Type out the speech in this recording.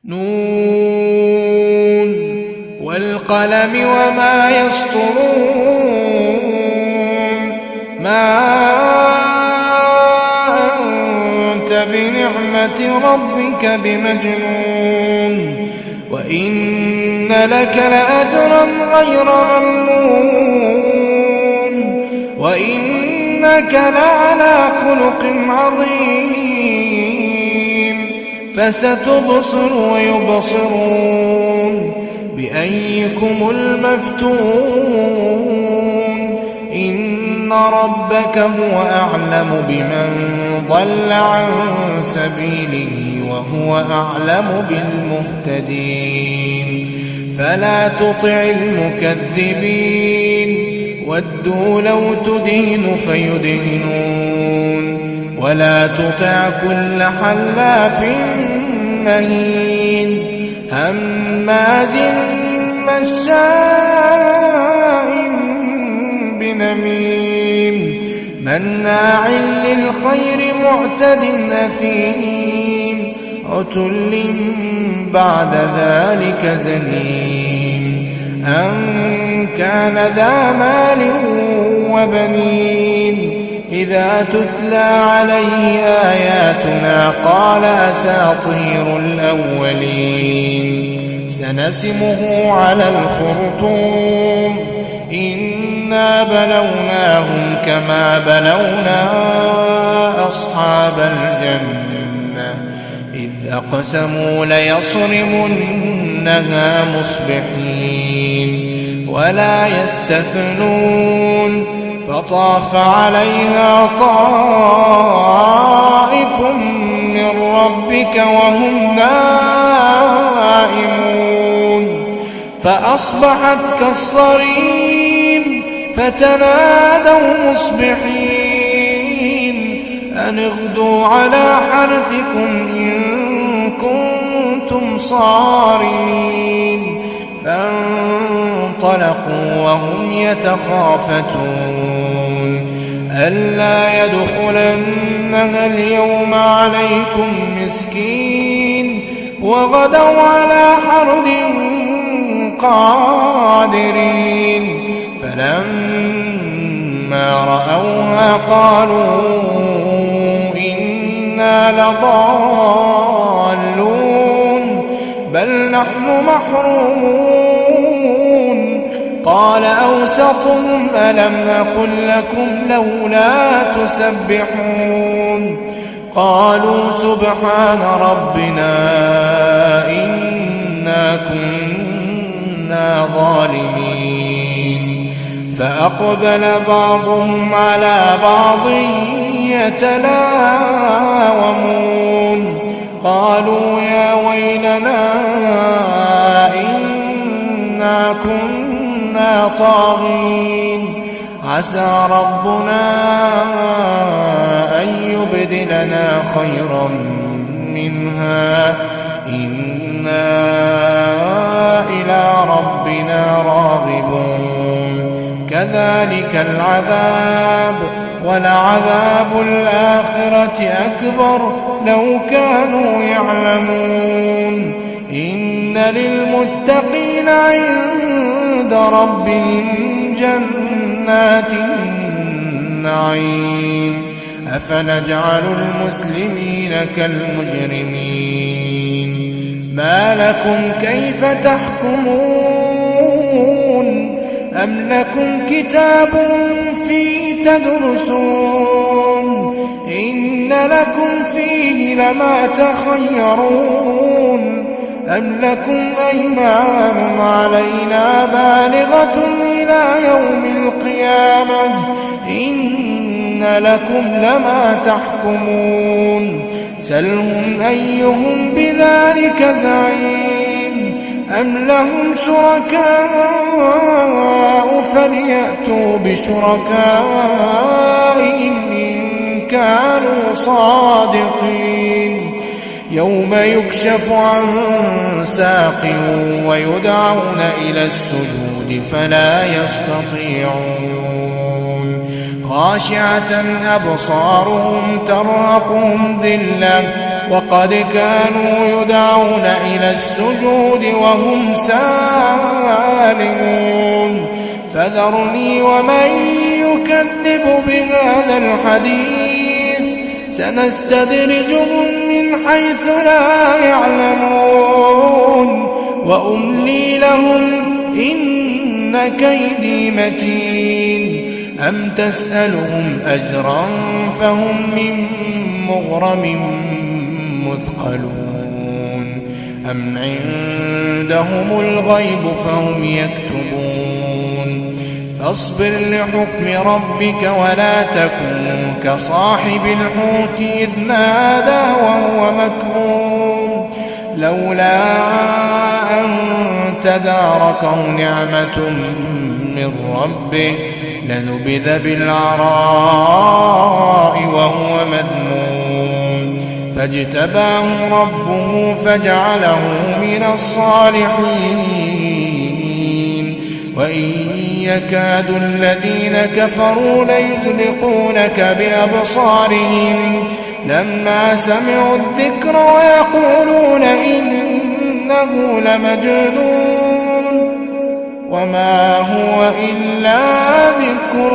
نون والقلم وما يسطرون ما أنت بنعمة ربك بمجنون وإن لك لأجرا غير ممنون وإنك لعلى خلق عظيم فستبصر ويبصرون بأيكم المفتون إن ربك هو أعلم بمن ضل عن سبيله وهو أعلم بالمهتدين فلا تطع المكذبين ودوا لو تدين فيدهنون ولا تطع كل حلاف مهين هماز مشاء بنميم مناع للخير معتد أثيم عتل بعد ذلك زنيم أن كان ذا مال وبنين إذا تتلى عليه آياتنا قال أساطير الأولين سنسمه على الخرطوم إنا بلوناهم كما بلونا أصحاب الجنة إذ أقسموا ليصرمنها مصبحين ولا يستثنون فطاف عليها طائف من ربك وهم نائمون فأصبحت كالصريم فتنادوا مصبحين أن اغدوا على حرثكم إن كنتم صارمين فانطلقوا وهم يتخافتون ألا يدخلنها اليوم عليكم مسكين وغدوا على حرد قادرين فلما رأوها قالوا إنا لضالون بل نحن محرومون قال أوسطهم ألم أقل لكم لولا تسبحون قالوا سبحان ربنا إنا كنا ظالمين فأقبل بعضهم على بعض يتلاومون قالوا يا ويلنا إنا كنا طاغين عسى ربنا أن يبدلنا خيرا منها إنا إلى ربنا راغبون كذلك العذاب ولعذاب الآخرة أكبر لو كانوا يعلمون إن للمتقين عند ربهم جنات النعيم أفنجعل المسلمين كالمجرمين ما لكم كيف تحكمون أم لكم كتاب فيه تدرسون إن لكم فيه لما تخيرون أم لكم أيمان علينا بالغة إلى يوم القيامة إن لكم لما تحكمون سلهم أيهم بذلك زعيم أم لهم شركاء فليأتوا بشركائهم إن كانوا صادقين يوم يكشف عن ساق ويدعون إلى السجود فلا يستطيعون خاشعة أبصارهم ترهقهم ذلة وقد كانوا يدعون إلى السجود وهم سالمون فذرني ومن يكذب بهذا الحديث سنستدرجهم من حيث لا يعلمون وأملي لهم إن كيدي متين أم تسألهم أجرا فهم من مغرم مثقلون أم عندهم الغيب فهم يكتبون فاصبر لحكم ربك ولا تكن كصاحب الحوت إذ نادى وهو مكظوم لولا أن تداركه نعمة من ربه لنبذ بالعراء وهو مذموم فاجتباه ربه فجعله من الصالحين وإن يكاد الذين كفروا ليزلقونك بأبصارهم لما سمعوا الذكر ويقولون إنه لمجنون وما هو إلا ذكر